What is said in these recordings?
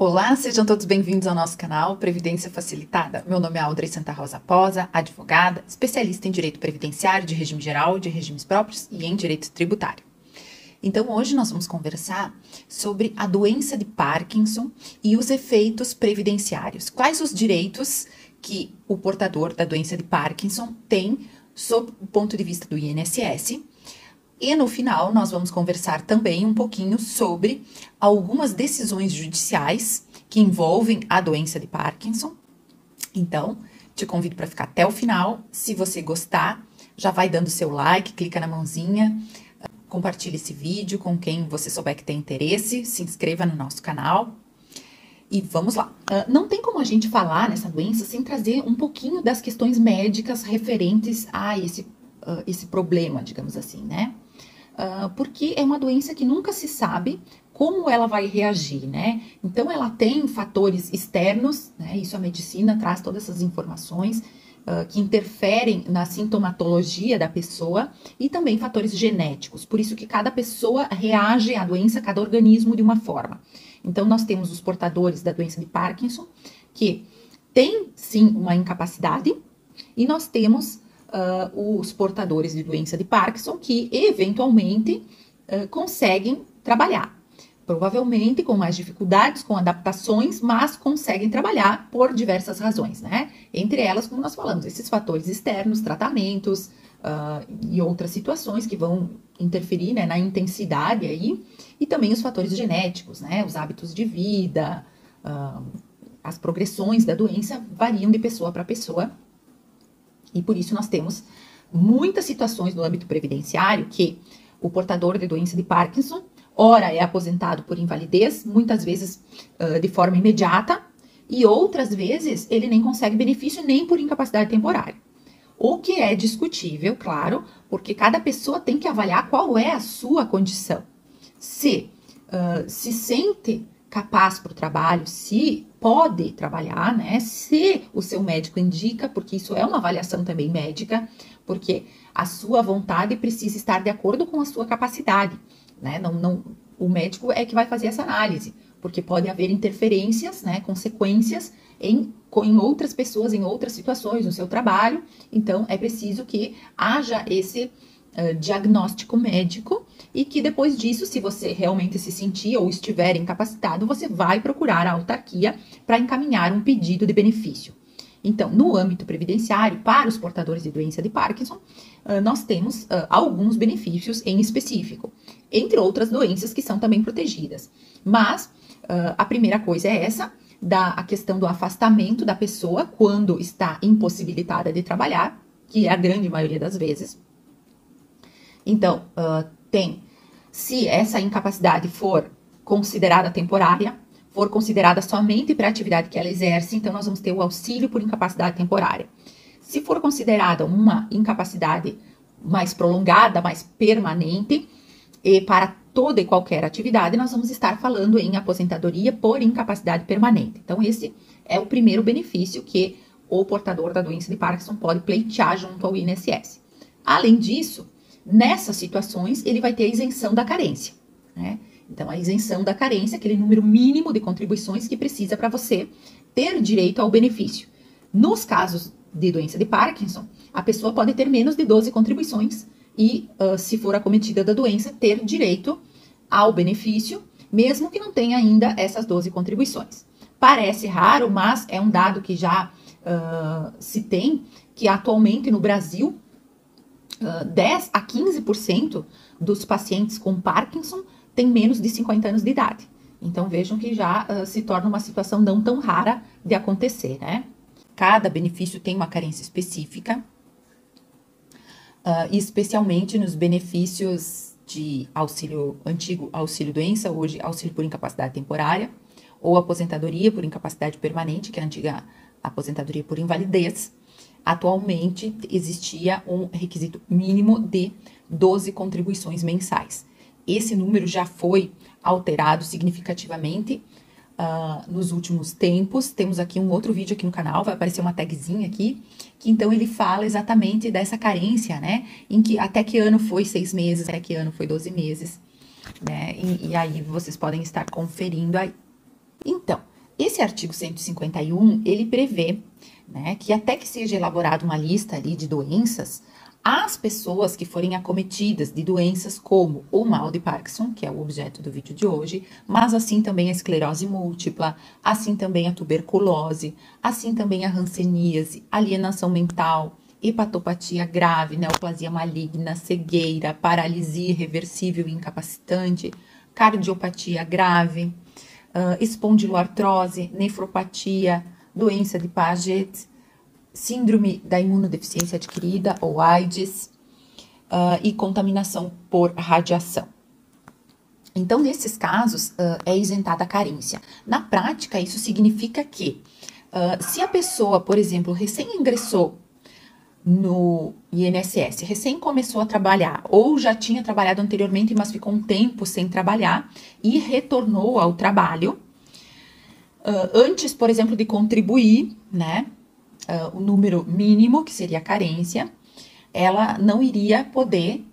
Olá, sejam todos bem-vindos ao nosso canal Previdência Facilitada. Meu nome é Audrey Santa Rosa Posa, advogada, especialista em direito previdenciário, de regime geral, de regimes próprios e em direito tributário. Então, hoje nós vamos conversar sobre a doença de Parkinson e os efeitos previdenciários. Quais os direitos que o portador da doença de Parkinson tem sob o ponto de vista do INSS? E no final, nós vamos conversar também um pouquinho sobre algumas decisões judiciais que envolvem a doença de Parkinson. Então, te convido para ficar até o final. Se você gostar, já vai dando seu like, clica na mãozinha, compartilhe esse vídeo com quem você souber que tem interesse, se inscreva no nosso canal. E vamos lá. Não tem como a gente falar nessa doença sem trazer um pouquinho das questões médicas referentes a esse problema, digamos assim, né? Porque é uma doença que nunca se sabe como ela vai reagir, né? Então, ela tem fatores externos, né? Isso a medicina traz todas essas informações que interferem na sintomatologia da pessoa e também fatores genéticos. Por isso que cada pessoa reage à doença, cada organismo de uma forma. Então, nós temos os portadores da doença de Parkinson, que tem sim uma incapacidade, e nós temos os portadores de doença de Parkinson que eventualmente conseguem trabalhar. Provavelmente com mais dificuldades, com adaptações, mas conseguem trabalhar por diversas razões, né? Entre elas, como nós falamos, esses fatores externos, tratamentos e outras situações que vão interferir, né, na intensidade aí, e também os fatores genéticos, né? Os hábitos de vida, as progressões da doença variam de pessoa para pessoa. E por isso nós temos muitas situações no âmbito previdenciário que o portador de doença de Parkinson, ora é aposentado por invalidez, muitas vezes de forma imediata, e outras vezes ele nem consegue benefício nem por incapacidade temporária. O que é discutível, claro, porque cada pessoa tem que avaliar qual é a sua condição. Se sente capaz para o trabalho, se pode trabalhar, né? Se o seu médico indica, porque isso é uma avaliação também médica, porque a sua vontade precisa estar de acordo com a sua capacidade, né? O médico é que vai fazer essa análise, porque pode haver interferências, né? Consequências em outras pessoas, em outras situações, no seu trabalho. Então, é preciso que haja esse diagnóstico médico e que depois disso, se você realmente se sentir ou estiver incapacitado, você vai procurar a autarquia para encaminhar um pedido de benefício. Então, no âmbito previdenciário, para os portadores de doença de Parkinson, nós temos alguns benefícios em específico, entre outras doenças que são também protegidas. Mas a primeira coisa é essa, a questão do afastamento da pessoa quando está impossibilitada de trabalhar, que é a grande maioria das vezes. Então, se essa incapacidade for considerada temporária, for considerada somente para a atividade que ela exerce, então nós vamos ter o auxílio por incapacidade temporária. Se for considerada uma incapacidade mais prolongada, mais permanente, e para toda e qualquer atividade, nós vamos estar falando em aposentadoria por incapacidade permanente. Então, esse é o primeiro benefício que o portador da doença de Parkinson pode pleitear junto ao INSS. Além disso, nessas situações, ele vai ter a isenção da carência, né? Então, a isenção da carência, aquele número mínimo de contribuições que precisa para você ter direito ao benefício. Nos casos de doença de Parkinson, a pessoa pode ter menos de 12 contribuições e, se for acometida da doença, ter direito ao benefício, mesmo que não tenha ainda essas 12 contribuições. Parece raro, mas é um dado que já se tem, que atualmente no Brasil, 10 a 15% dos pacientes com Parkinson têm menos de 50 anos de idade. Então, vejam que já se torna uma situação não tão rara de acontecer, né? Cada benefício tem uma carência específica, especialmente nos benefícios de antigo auxílio-doença, hoje auxílio por incapacidade temporária, ou aposentadoria por incapacidade permanente, que é a antiga aposentadoria por invalidez. Atualmente, existia um requisito mínimo de 12 contribuições mensais. Esse número já foi alterado significativamente nos últimos tempos. Temos aqui um outro vídeo aqui no canal, vai aparecer uma tagzinha aqui, que então ele fala exatamente dessa carência, né? Em que até que ano foi 6 meses, até que ano foi 12 meses, né? E aí vocês podem estar conferindo aí. Então, Esse artigo 151, ele prevê, né, que até que seja elaborada uma lista ali de doenças, as pessoas que forem acometidas de doenças como o mal de Parkinson, que é o objeto do vídeo de hoje, mas assim também a esclerose múltipla, assim também a tuberculose, assim também a hanseníase, alienação mental, hepatopatia grave, neoplasia maligna, cegueira, paralisia irreversível e incapacitante, cardiopatia grave, espondiloartrose, nefropatia, doença de Paget, síndrome da imunodeficiência adquirida, ou AIDS, e contaminação por radiação. Então, nesses casos, é isentada a carência. Na prática, isso significa que, se a pessoa, por exemplo, recém ingressou no INSS, recém começou a trabalhar, ou já tinha trabalhado anteriormente, mas ficou um tempo sem trabalhar, e retornou ao trabalho, antes, por exemplo, de contribuir, né, o número mínimo, que seria a carência, ela não iria poder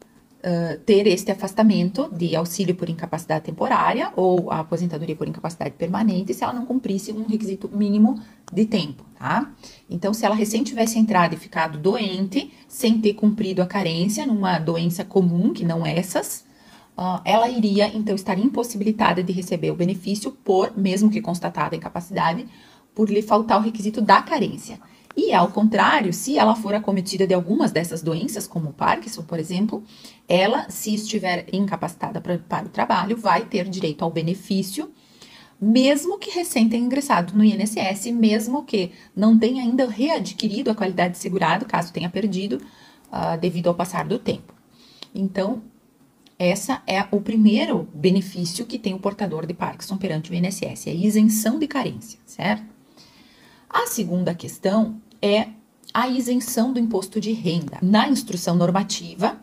ter este afastamento de auxílio por incapacidade temporária ou a aposentadoria por incapacidade permanente se ela não cumprisse um requisito mínimo de tempo, tá? Então, se ela recém tivesse entrado e ficado doente, sem ter cumprido a carência numa doença comum, que não essas, ela iria, então, estar impossibilitada de receber o benefício por, mesmo que constatada a incapacidade, por lhe faltar o requisito da carência. E, ao contrário, se ela for acometida de algumas dessas doenças, como o Parkinson, por exemplo, ela, se estiver incapacitada para o trabalho, vai ter direito ao benefício, mesmo que recém tenha ingressado no INSS, mesmo que não tenha ainda readquirido a qualidade de segurado, caso tenha perdido, devido ao passar do tempo. Então, essa é o primeiro benefício que tem o portador de Parkinson perante o INSS, é a isenção de carência, certo? A segunda questão é a isenção do imposto de renda. Na instrução normativa,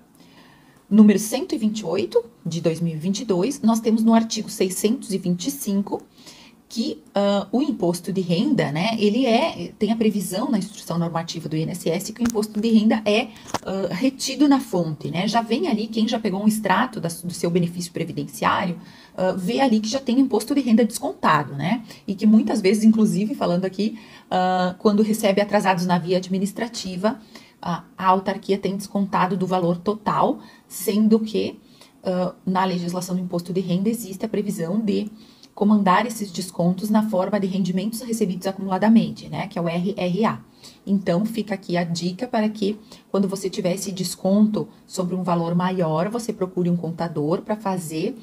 número 128 de 2022, nós temos no artigo 625 que o imposto de renda, né, ele tem a previsão na instrução normativa do INSS que o imposto de renda é retido na fonte, né, já vem ali, quem já pegou um extrato do seu benefício previdenciário, vê ali que já tem imposto de renda descontado, né, e que muitas vezes, inclusive, falando aqui, quando recebe atrasados na via administrativa, a autarquia tem descontado do valor total, sendo que na legislação do imposto de renda existe a previsão de comandar esses descontos na forma de rendimentos recebidos acumuladamente, né, que é o RRA. Então, fica aqui a dica para que, quando você tiver esse desconto sobre um valor maior, você procure um contador para fazer,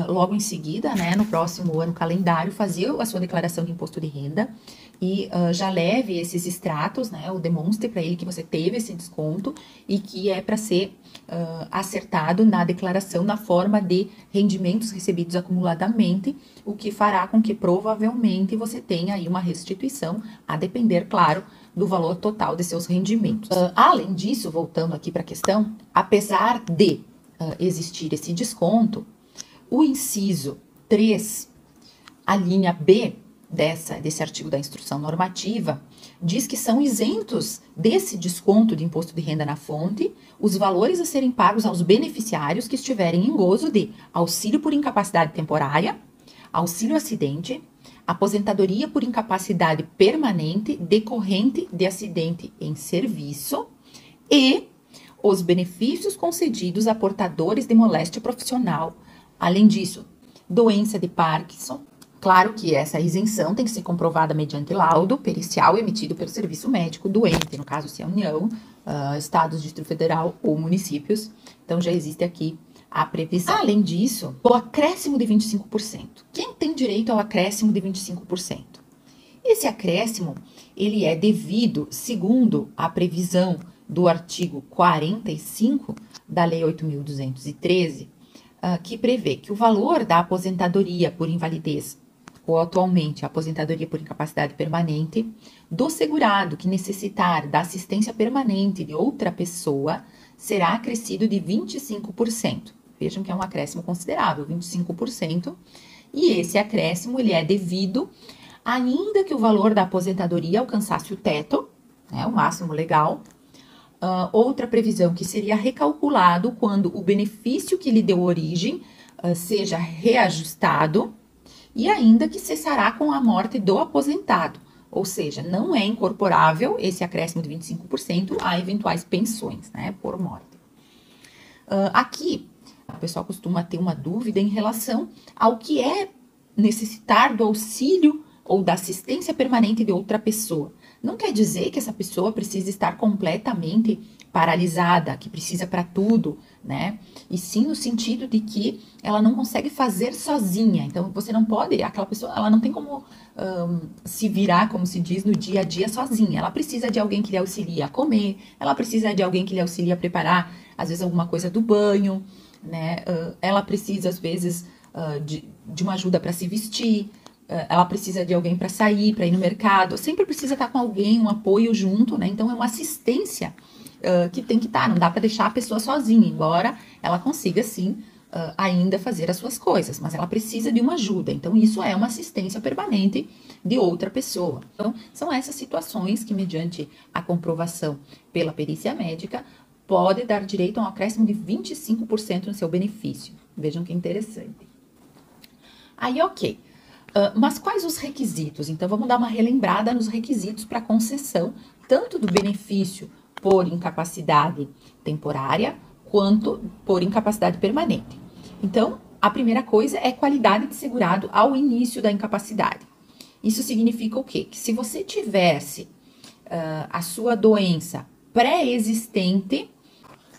logo em seguida, né, no próximo ano calendário, fazer a sua declaração de imposto de renda e já leve esses extratos, né, ou demonstre para ele que você teve esse desconto e que é para ser acertado na declaração na forma de rendimentos recebidos acumuladamente, o que fará com que provavelmente você tenha aí uma restituição, a depender, claro, do valor total de seus rendimentos. Além disso, voltando aqui para a questão, apesar de existir esse desconto, o inciso 3, a linha B desse artigo da instrução normativa, diz que são isentos desse desconto de imposto de renda na fonte os valores a serem pagos aos beneficiários que estiverem em gozo de auxílio por incapacidade temporária, auxílio acidente, aposentadoria por incapacidade permanente decorrente de acidente em serviço e os benefícios concedidos a portadores de moléstia profissional. Além disso, doença de Parkinson. Claro que essa isenção tem que ser comprovada mediante laudo pericial emitido pelo serviço médico doente, no caso se é a União, Estados, Distrito Federal ou municípios. Então já existe aqui a previsão. Além disso, o acréscimo de 25%. Quem tem direito ao acréscimo de 25%? Esse acréscimo, ele é devido, segundo a previsão do artigo 45 da Lei 8.213, que prevê que o valor da aposentadoria por invalidez, ou atualmente a aposentadoria por incapacidade permanente, do segurado que necessitar da assistência permanente de outra pessoa, será acrescido de 25%. Vejam que é um acréscimo considerável, 25%. E esse acréscimo, ele é devido, ainda que o valor da aposentadoria alcançasse o teto, né, o máximo legal. Outra previsão que seria recalculado quando o benefício que lhe deu origem seja reajustado. e ainda que cessará com a morte do aposentado. Ou seja, não é incorporável esse acréscimo de 25% a eventuais pensões, né, por morte. Aqui, o pessoal costuma ter uma dúvida em relação ao que é necessitar do auxílio ou da assistência permanente de outra pessoa. Não quer dizer que essa pessoa precisa estar completamente paralisada, que precisa para tudo, né? E sim no sentido de que ela não consegue fazer sozinha. Então, você não pode, aquela pessoa, ela não tem como se virar, como se diz, no dia a dia sozinha. Ela precisa de alguém que lhe auxilie a comer, ela precisa de alguém que lhe auxilie a preparar, às vezes, alguma coisa do banho, né? Ela precisa, às vezes, de uma ajuda para se vestir, ela precisa de alguém para sair, para ir no mercado, sempre precisa estar com alguém, um apoio junto, né? Então, é uma assistência que tem que estar, não dá para deixar a pessoa sozinha, embora ela consiga, sim, ainda fazer as suas coisas, mas ela precisa de uma ajuda, então isso é uma assistência permanente de outra pessoa. Então, são essas situações que, mediante a comprovação pela perícia médica, pode dar direito a um acréscimo de 25% no seu benefício. Vejam que interessante. Aí, ok. Mas quais os requisitos? Então, vamos dar uma relembrada nos requisitos para concessão, tanto do benefício por incapacidade temporária, quanto por incapacidade permanente. Então, a primeira coisa é qualidade de segurado ao início da incapacidade. Isso significa o quê? Que se você tivesse a sua doença pré-existente,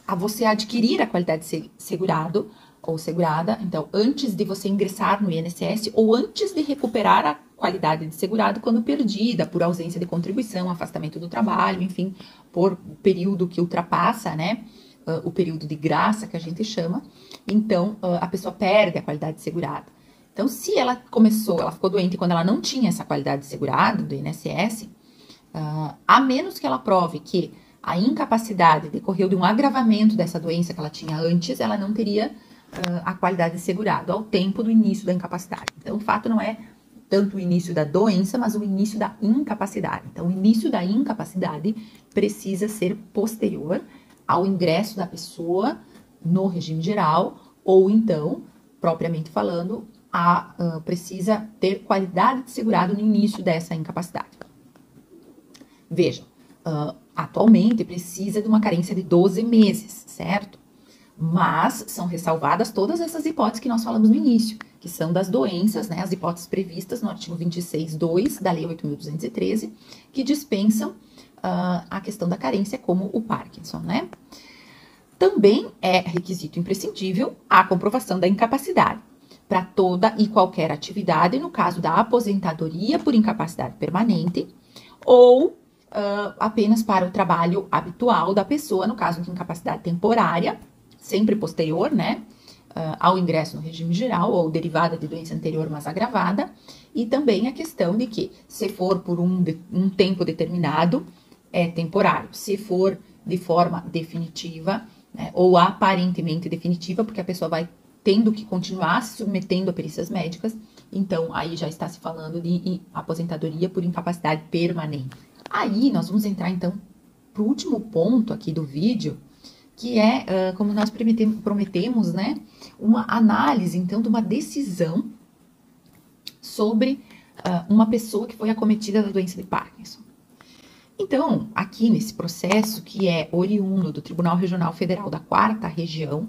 a você adquirir a qualidade de segurado ou segurada, então, antes de você ingressar no INSS ou antes de recuperar a qualidade de segurado quando perdida por ausência de contribuição, afastamento do trabalho, enfim, por período que ultrapassa, né, o período de graça que a gente chama, então a pessoa perde a qualidade de segurado. Então, se ela ficou doente quando ela não tinha essa qualidade de segurado do INSS, a menos que ela prove que a incapacidade decorreu de um agravamento dessa doença que ela tinha antes, ela não teria a qualidade de segurado ao tempo do início da incapacidade. Então, o fato não é tanto o início da doença, mas o início da incapacidade. Então, o início da incapacidade precisa ser posterior ao ingresso da pessoa no regime geral, ou então, propriamente falando, precisa ter qualidade de segurado no início dessa incapacidade. Vejam, atualmente precisa de uma carência de 12 meses, certo? Mas são ressalvadas todas essas hipóteses que nós falamos no início, que são das doenças, né, as hipóteses previstas no artigo 26.2 da Lei 8.213, que dispensam a questão da carência, como o Parkinson, né? Também é requisito imprescindível a comprovação da incapacidade para toda e qualquer atividade, no caso da aposentadoria por incapacidade permanente, ou apenas para o trabalho habitual da pessoa, no caso de incapacidade temporária, sempre posterior, né, ao ingresso no regime geral ou derivada de doença anterior, mas agravada, e também a questão de que, se for por um tempo determinado, é temporário. Se for de forma definitiva, né, ou aparentemente definitiva, porque a pessoa vai tendo que continuar se submetendo a perícias médicas, então aí já está se falando de aposentadoria por incapacidade permanente. Aí nós vamos entrar então para o último ponto aqui do vídeo, que é, como nós prometemos, né, uma análise, então, de uma decisão sobre uma pessoa que foi acometida da doença de Parkinson. Então, aqui nesse processo, que é oriundo do Tribunal Regional Federal da 4ª Região,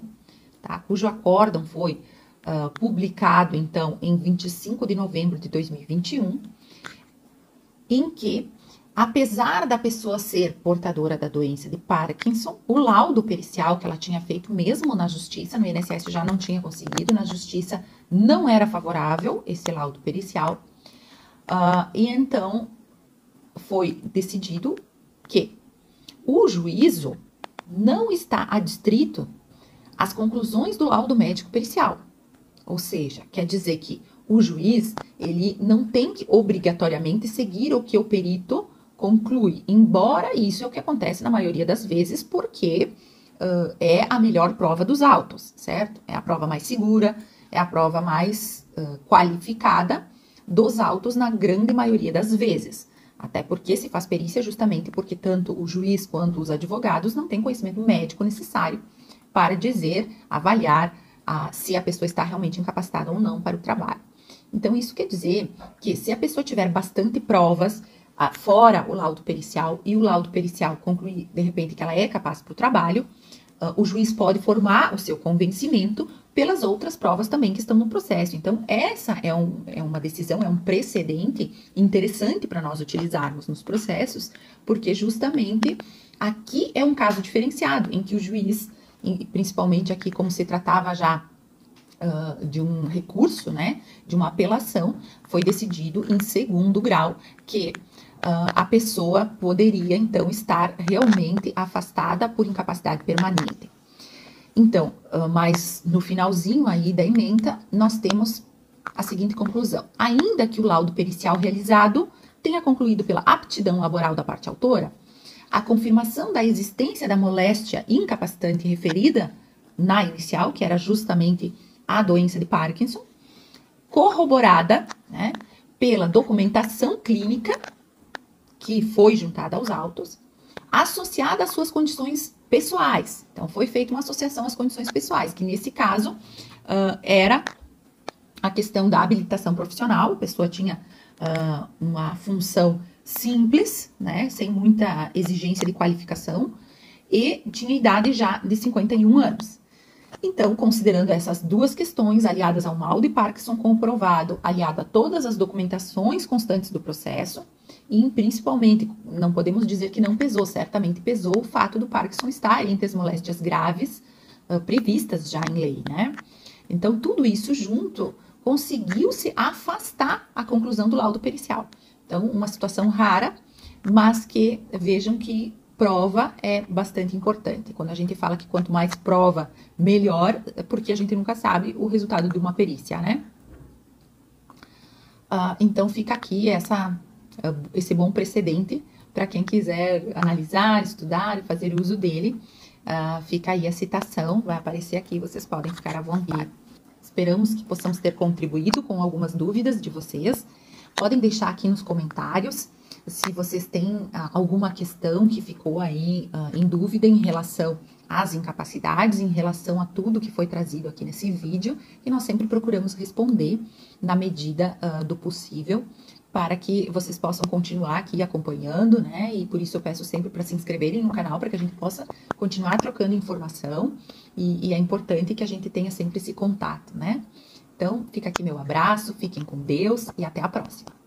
tá, cujo acórdão foi publicado, então, em 25 de novembro de 2021, em que, apesar da pessoa ser portadora da doença de Parkinson, o laudo pericial que ela tinha feito mesmo na justiça, no INSS já não tinha conseguido, na justiça não era favorável esse laudo pericial, e então foi decidido que o juízo não está adstrito às conclusões do laudo médico pericial. Ou seja, quer dizer que o juiz, ele não tem que obrigatoriamente seguir o que o perito conclui, embora isso é o que acontece na maioria das vezes, porque é a melhor prova dos autos, certo? É a prova mais segura, é a prova mais qualificada dos autos na grande maioria das vezes. Até porque se faz perícia justamente porque tanto o juiz quanto os advogados não têm conhecimento médico necessário para dizer, avaliar se a pessoa está realmente incapacitada ou não para o trabalho. Então, isso quer dizer que se a pessoa tiver bastante provas, fora o laudo pericial, e o laudo pericial concluir, de repente, que ela é capaz para o trabalho, o juiz pode formar o seu convencimento pelas outras provas também que estão no processo. Então, essa é uma decisão, é um precedente interessante para nós utilizarmos nos processos, porque justamente aqui é um caso diferenciado, em que o juiz, principalmente aqui como se tratava já de um recurso, né, de uma apelação, foi decidido em segundo grau que a pessoa poderia, então, estar realmente afastada por incapacidade permanente. Então, mas no finalzinho aí da ementa, nós temos a seguinte conclusão. Ainda que o laudo pericial realizado tenha concluído pela aptidão laboral da parte autora, a confirmação da existência da moléstia incapacitante referida na inicial, que era justamente a doença de Parkinson, corroborada, né, pela documentação clínica que foi juntada aos autos, associada às suas condições pessoais. Então, foi feita uma associação às condições pessoais, que nesse caso era a questão da habilitação profissional. A pessoa tinha uma função simples, né, sem muita exigência de qualificação, e tinha idade já de 51 anos. Então, considerando essas duas questões, aliadas ao mal de Parkinson comprovado, aliado a todas as documentações constantes do processo, e principalmente, não podemos dizer que não pesou, certamente pesou o fato do Parkinson estar entre as moléstias graves previstas já em lei, né? Então, tudo isso junto conseguiu-se afastar a conclusão do laudo pericial. Então, uma situação rara, mas que vejam que prova é bastante importante. Quando a gente fala que quanto mais prova, melhor, porque a gente nunca sabe o resultado de uma perícia, né? Então, fica aqui esse bom precedente para quem quiser analisar, estudar e fazer uso dele. Fica aí a citação, vai aparecer aqui, vocês podem ficar à vontade. Esperamos que possamos ter contribuído com algumas dúvidas de vocês. Podem deixar aqui nos comentários se vocês têm alguma questão que ficou aí em dúvida em relação às incapacidades, em relação a tudo que foi trazido aqui nesse vídeo, e nós sempre procuramos responder na medida do possível, para que vocês possam continuar aqui acompanhando, né? E por isso eu peço sempre para se inscreverem no canal, para que a gente possa continuar trocando informação, e é importante que a gente tenha sempre esse contato, né? Então, fica aqui meu abraço, fiquem com Deus e até a próxima.